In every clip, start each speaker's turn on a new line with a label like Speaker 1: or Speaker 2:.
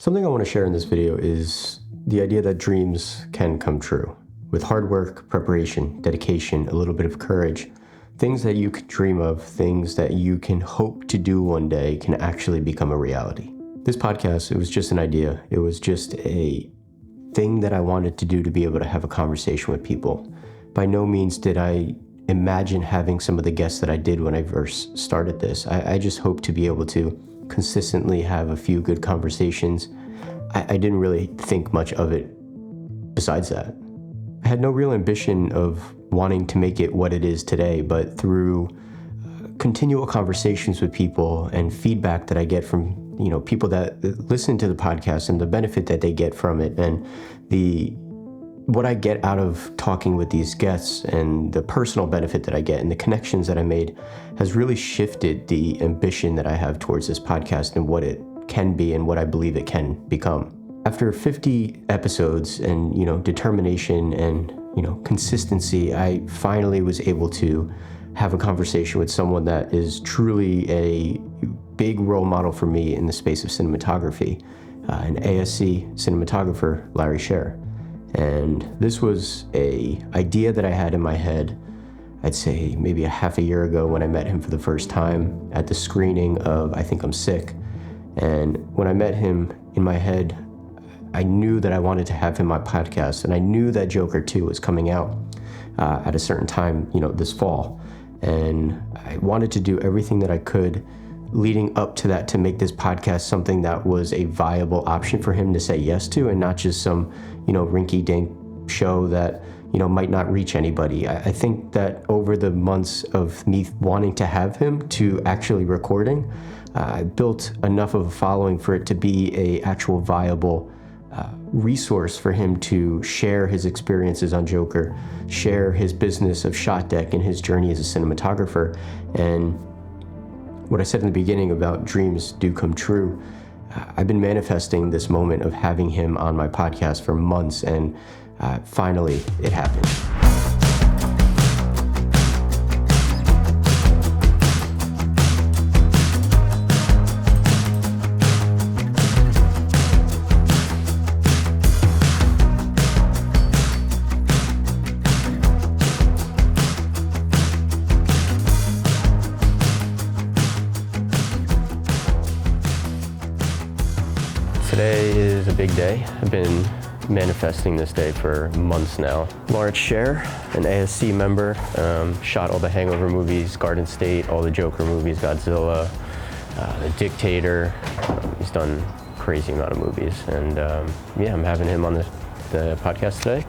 Speaker 1: Something I want to share in this video is the idea that dreams can come true. With hard work, preparation, dedication, a little bit of courage, things that you could dream of, things that you can hope to do one day can actually become a reality. This podcast, it was just an idea. It was just a thing that I wanted to do to be able to have a conversation with people. By no means did I imagine having some of the guests that I did when I first started this. I just hope to be able to consistently have a few good conversations. I didn't really think much of it besides that. I had no real ambition of wanting to make it what it is today, but through continual conversations with people and feedback that I get from people that listen to the podcast and the benefit that they get from it, and what I get out of talking with these guests and the personal benefit that I get and the connections that I made has really shifted the ambition that I have towards this podcast and what it can be and what I believe it can become. After 50 episodes and, determination and, consistency, I finally was able to have a conversation with someone that is truly a big role model for me in the space of cinematography, an ASC cinematographer, Sher. And this was a idea that I had in my head, I'd say maybe a half a year ago when I met him for the first time at the screening of I Think I'm Sick. And when I met him in my head, I knew that I wanted to have him on my podcast, and I knew that Joker 2 was coming out at a certain time, this fall. And I wanted to do everything that I could leading up to that to make this podcast something that was a viable option for him to say yes to, and not just some, rinky-dink show that, might not reach anybody. I think that over the months of me wanting to have him to actually recording, I built enough of a following for it to be a actual viable resource for him to share his experiences on Joker, share his business of shot deck and his journey as a cinematographer. And what I said in the beginning about dreams do come true, I've been manifesting this moment of having him on my podcast for months, and finally it happened. Today is a big day. I've been manifesting this day for months now. Sher, an ASC member, shot all the Hangover movies, Garden State, all the Joker movies, Godzilla, The Dictator. He's done a crazy amount of movies. And I'm having him on the podcast today.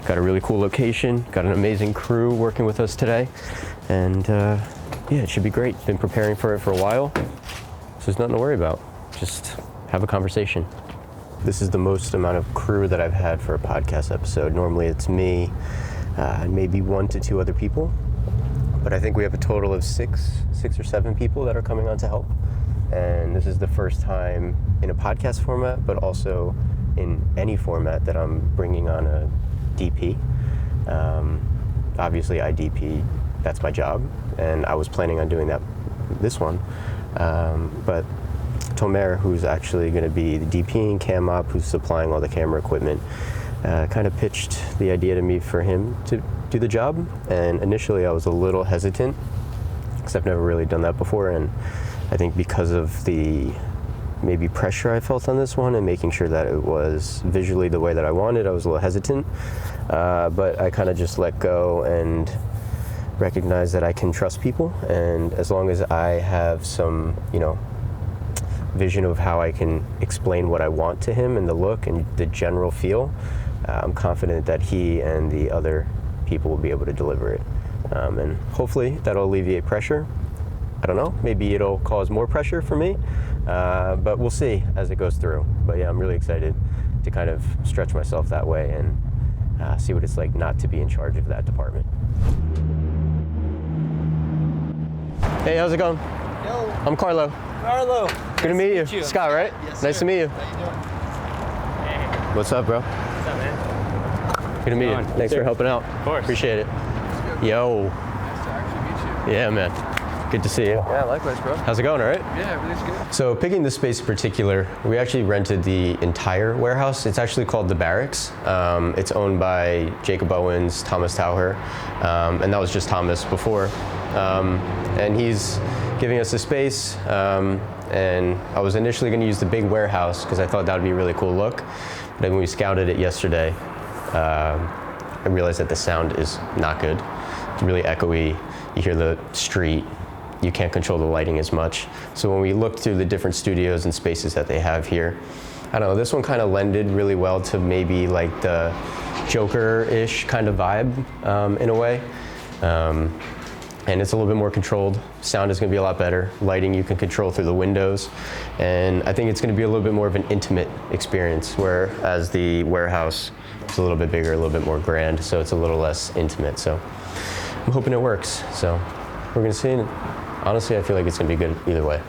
Speaker 1: Got a really cool location, got an amazing crew working with us today. And it should be great. Been preparing for it for a while. So there's nothing to worry about. Just have a conversation. This is the most amount of crew that I've had for a podcast episode. Normally it's me and maybe 1 to 2 other people, but I think we have a total of six or seven people that are coming on to help. And this is the first time in a podcast format, but also in any format that I'm bringing on a DP. Obviously I DP, that's my job, and I was planning on doing this one, but Tomer, who's actually going to be the DPing, cam op, who's supplying all the camera equipment, kind of pitched the idea to me for him to do the job. And initially I was a little hesitant because I've never really done that before. And I think because of the maybe pressure I felt on this one and making sure that it was visually the way that I wanted, I was a little hesitant. But I kind of just let go and recognize that I can trust people. And as long as I have some, vision of how I can explain what I want to him and the look and the general feel, I'm confident that he and the other people will be able to deliver it. And hopefully that'll alleviate pressure. I don't know, maybe it'll cause more pressure for me, but we'll see as it goes through. But I'm really excited to kind of stretch myself that way and see what it's like not to be in charge of that department. Hey, how's it going?
Speaker 2: Yo.
Speaker 1: I'm Carlo. Good to meet you. Scott, right?
Speaker 2: Yes,
Speaker 1: nice
Speaker 2: sir.
Speaker 1: to meet you.
Speaker 2: How you doing? Hey.
Speaker 1: What's up, bro?
Speaker 2: What's up, man?
Speaker 1: Good to meet you. Thanks for helping out.
Speaker 2: Of course.
Speaker 1: Appreciate it. Yo.
Speaker 2: Nice to actually meet you.
Speaker 1: Yeah, man. Good to see you.
Speaker 3: Yeah, likewise, bro.
Speaker 1: How's it going, all right?
Speaker 3: Yeah, everything's good.
Speaker 1: So picking this space in particular, we actually rented the entire warehouse. It's actually called The Barracks. It's owned by Jacob Owens, Thomas Tauher, and that was just Thomas before. And he's giving us the space, and I was initially gonna use the big warehouse because I thought that would be a really cool look. But then when we scouted it yesterday, I realized that the sound is not good. It's really echoey. You hear the street. You can't control the lighting as much. So when we looked through the different studios and spaces that they have here, I don't know, this one kind of lended really well to maybe like the Joker-ish kind of vibe in a way. And it's a little bit more controlled. Sound is gonna be a lot better. Lighting you can control through the windows. And I think it's gonna be a little bit more of an intimate experience, whereas the warehouse is a little bit bigger, a little bit more grand, so it's a little less intimate. So I'm hoping it works. So we're gonna see. Honestly, I feel like it's gonna be good either way.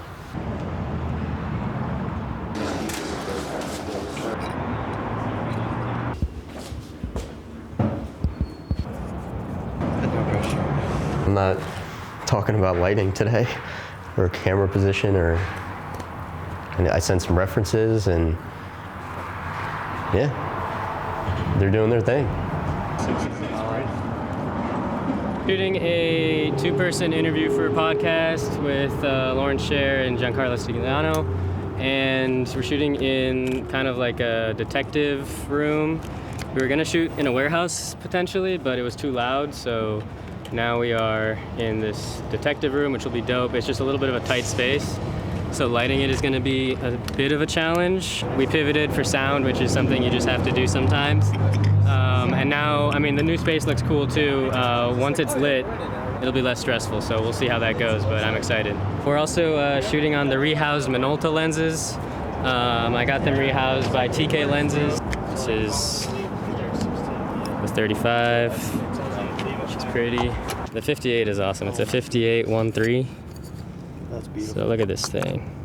Speaker 1: I'm not talking about lighting today, or camera position, and I sent some references, and yeah, they're doing their thing.
Speaker 2: Shooting a two-person interview for a podcast with Sher and Giancarlo Stigliano, and we're shooting in kind of like a detective room. We were gonna shoot in a warehouse potentially, but it was too loud, so now we are in this detective room, which will be dope. It's just a little bit of a tight space, so lighting it is gonna be a bit of a challenge. We pivoted for sound, which is something you just have to do sometimes. And now, I mean, the new space looks cool too. Once it's lit, it'll be less stressful, so we'll see how that goes, but I'm excited. We're also shooting on the rehoused Minolta lenses. I got them rehoused by TK Lenses. This is the 35, which is pretty. The 58 is awesome. It's a 58-1.3.
Speaker 1: That's beautiful.
Speaker 2: So look at this thing.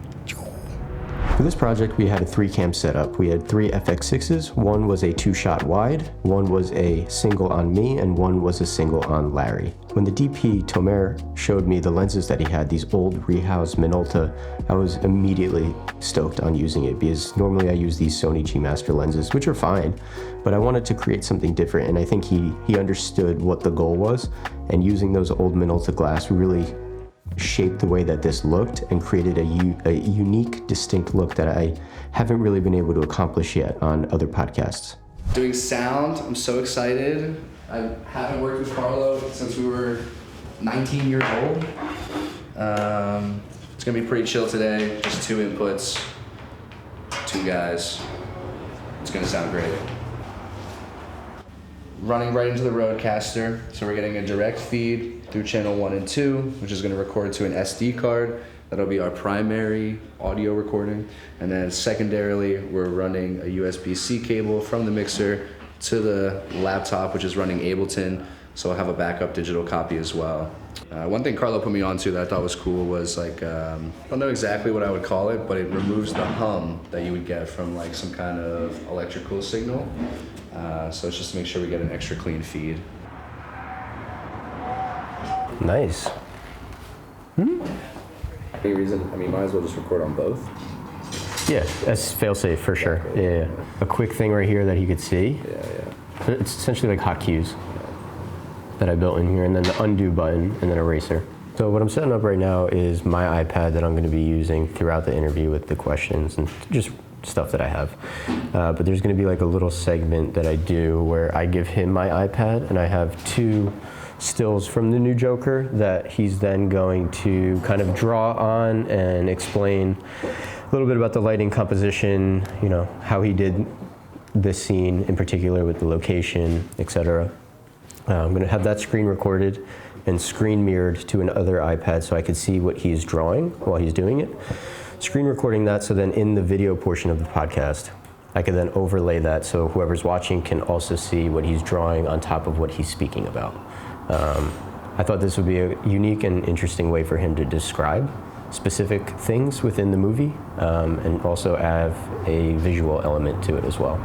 Speaker 1: For this project, we had a 3-cam setup. We had 3 FX6s. One was a 2-shot wide, one was a single on me, and one was a single on Larry. When the DP, Tomer, showed me the lenses that he had, these old rehoused Minolta, I was immediately stoked on using it because normally I use these Sony G Master lenses, which are fine, but I wanted to create something different, and I think he understood what the goal was, and using those old Minolta glass really shaped the way that this looked and created a unique, distinct look that I haven't really been able to accomplish yet on other podcasts.
Speaker 3: Doing sound, I'm so excited. I haven't worked with Carlo since we were 19 years old. It's gonna be pretty chill today, just 2 inputs, 2 guys. It's gonna sound great. Running right into the Rodecaster, so we're getting a direct feed through channel 1 and 2, which is going to record to an SD card. That'll be our primary audio recording, and then secondarily we're running a USB-C cable from the mixer to the laptop, which is running Ableton, so I'll have a backup digital copy as well. One thing Carlo put me onto that I thought was cool was like, I don't know exactly what I would call it, but it removes the hum that you would get from like some kind of electrical signal. So it's just to make sure we get an extra clean feed.
Speaker 1: Nice.
Speaker 3: Any reason? I mean, might as well just record on both.
Speaker 1: Yeah, that's fail-safe for sure. Yeah. A quick thing right here that he could see.
Speaker 3: Yeah.
Speaker 1: It's essentially like hotkeys that I built in here, and then the undo button, and then eraser. So what I'm setting up right now is my iPad that I'm going to be using throughout the interview with the questions and just stuff that I have. But there's going to be like a little segment that I do where I give him my iPad, and I have 2 stills from the new Joker that he's then going to kind of draw on and explain a little bit about the lighting composition, you know, how he did this scene in particular with the location, etc. I'm going to have that screen recorded and screen mirrored to another iPad so I could see what he's drawing while he's doing it. Screen recording that, so then in the video portion of the podcast, I can then overlay that so whoever's watching can also see what he's drawing on top of what he's speaking about. I thought this would be a unique and interesting way for him to describe specific things within the movie, and also have a visual element to it as well.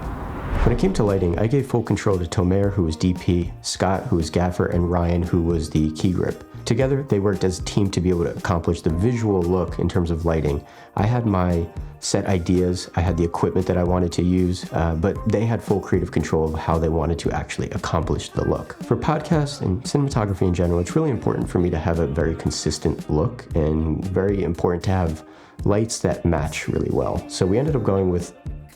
Speaker 1: When it came to lighting, I gave full control to Tomer, who was DP, Scott, who was gaffer, and Ryan, who was the key grip. Together, they worked as a team to be able to accomplish the visual look in terms of lighting. I had my set ideas, I had the equipment that I wanted to use, but they had full creative control of how they wanted to actually accomplish the look. For podcasts and cinematography in general, it's really important for me to have a very consistent look and very important to have lights that match really well. So we ended up going with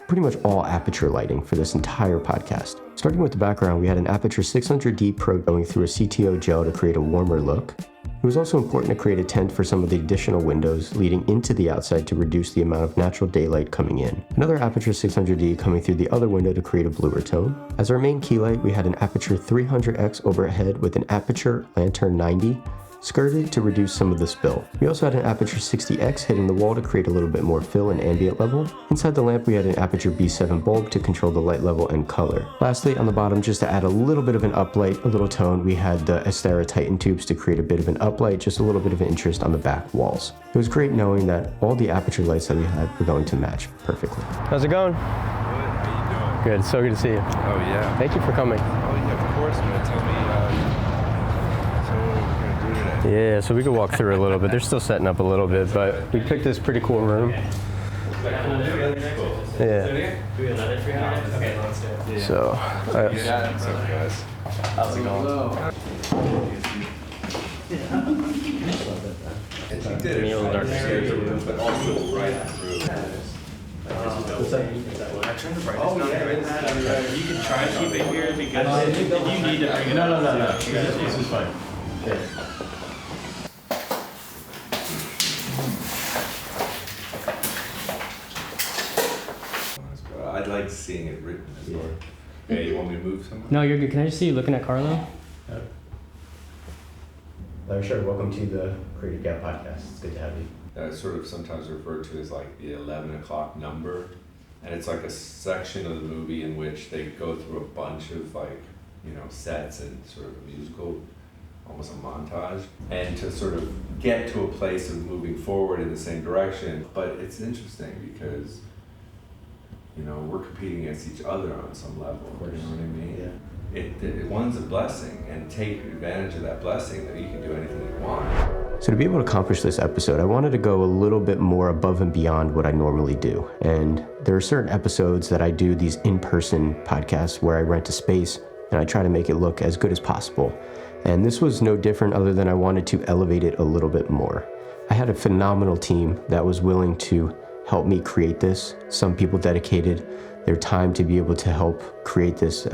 Speaker 1: pretty much all aperture lighting for this entire podcast. Starting with the background, we had an Aperture 600D Pro going through a CTO gel to create a warmer look. It was also important to create a tent for some of the additional windows leading into the outside to reduce the amount of natural daylight coming in. Another Aperture 600D coming through the other window to create a bluer tone. As our main key light, we had an Aperture 300X overhead with an Aperture Lantern 90 skirted to reduce some of the spill. We also had an Aperture 60X hitting the wall to create a little bit more fill and ambient level. Inside the lamp, we had an Aperture B7 bulb to control the light level and color. Lastly, on the bottom, just to add a little bit of an uplight, a little tone, we had the Astera Titan tubes to create a bit of an uplight, just a little bit of interest on the back walls. It was great knowing that all the aperture lights that we had were going to match perfectly. How's it going?
Speaker 4: Good. How you doing?
Speaker 1: Good. So good to see you.
Speaker 4: Oh yeah.
Speaker 1: Thank you for coming.
Speaker 4: Oh yeah, of course, man. Tell me. So what we're gonna do today?
Speaker 1: Yeah, so we could walk through a little bit. They're still setting up a little bit, but we picked this pretty cool room. Yeah. So,
Speaker 4: Yeah. What's up, guys?
Speaker 3: How's it going?
Speaker 4: You did it, but also right through.
Speaker 2: I turned the brightness down. You can try to keep it here because if you need to bring it up. No. This is fine.
Speaker 4: I'd like seeing it written as well. Yeah, you want me to move somewhere?
Speaker 2: No, you're good. Can I just see you looking at Carlo?
Speaker 1: Sher, welcome to the Creative Gap Podcast. It's good to have you.
Speaker 4: It's sort of sometimes referred to as like the 11 o'clock number. And it's like a section of the movie in which they go through a bunch of like, sets and sort of a musical, almost a montage. And to sort of get to a place of moving forward in the same direction. But it's interesting because, we're competing against each other on some level. You know what I mean?
Speaker 1: Yeah.
Speaker 4: One's a blessing, and take advantage of that blessing that you can do anything you want.
Speaker 1: So to be able to accomplish this episode, I wanted to go a little bit more above and beyond what I normally do. And there are certain episodes that I do these in-person podcasts where I rent a space and I try to make it look as good as possible. And this was no different other than I wanted to elevate it a little bit more. I had a phenomenal team that was willing to help me create this. Some people dedicated their time to be able to help create this,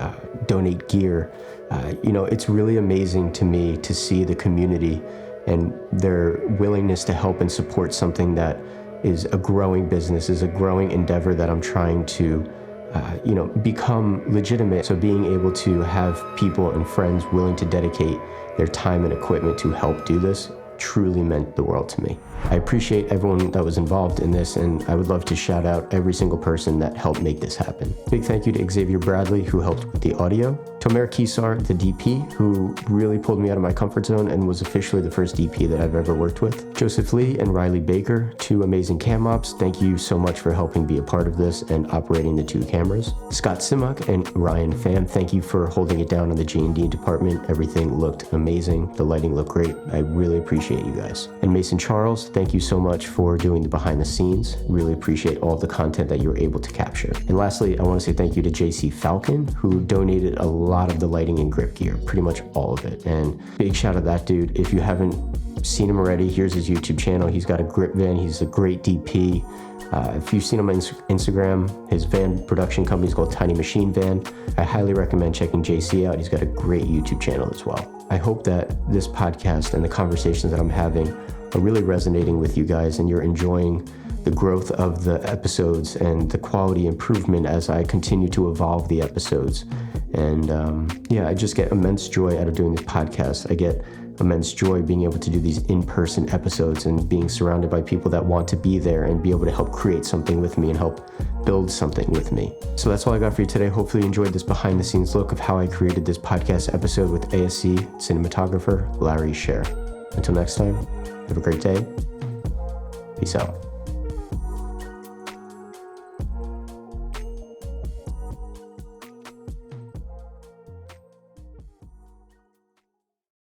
Speaker 1: donate gear. It's really amazing to me to see the community and their willingness to help and support something that is a growing business, is a growing endeavor that I'm trying to, become legitimate. So being able to have people and friends willing to dedicate their time and equipment to help do this truly meant the world to me. I appreciate everyone that was involved in this, and I would love to shout out every single person that helped make this happen. Big thank you to Xavier Bradley, who helped with the audio, Tomer Kisar, the DP, who really pulled me out of my comfort zone and was officially the first DP that I've ever worked with, Joseph Lee and Riley Baker, two amazing cam ops. Thank you so much for helping be a part of this and operating the two cameras. Scott Simak and Ryan Pham, thank you for holding it down in the G&D department. Everything looked amazing. The lighting looked great. I really appreciate you guys. And Mason Charles, thank you so much for doing the behind the scenes. Really appreciate all the content that you were able to capture. And lastly, I want to say thank you to JC Falcon, who donated a lot of the lighting and grip gear, pretty much all of it. And big shout out to that dude. If you haven't seen him already, here's his YouTube channel. He's got a grip van. He's a great DP. If you've seen him on Instagram, his van production company is called Tiny Machine Van. I highly recommend checking JC out. He's got a great YouTube channel as well. I hope that this podcast and the conversations that I'm having are really resonating with you guys and you're enjoying the growth of the episodes and the quality improvement as I continue to evolve the episodes. And I just get immense joy out of doing this podcast. I get immense joy being able to do these in-person episodes and being surrounded by people that want to be there and be able to help create something with me and help build something with me. So that's all I got for you today. Hopefully you enjoyed this behind the scenes look of how I created this podcast episode with ASC cinematographer Larry Sher. Until next time, have a great day. Peace out.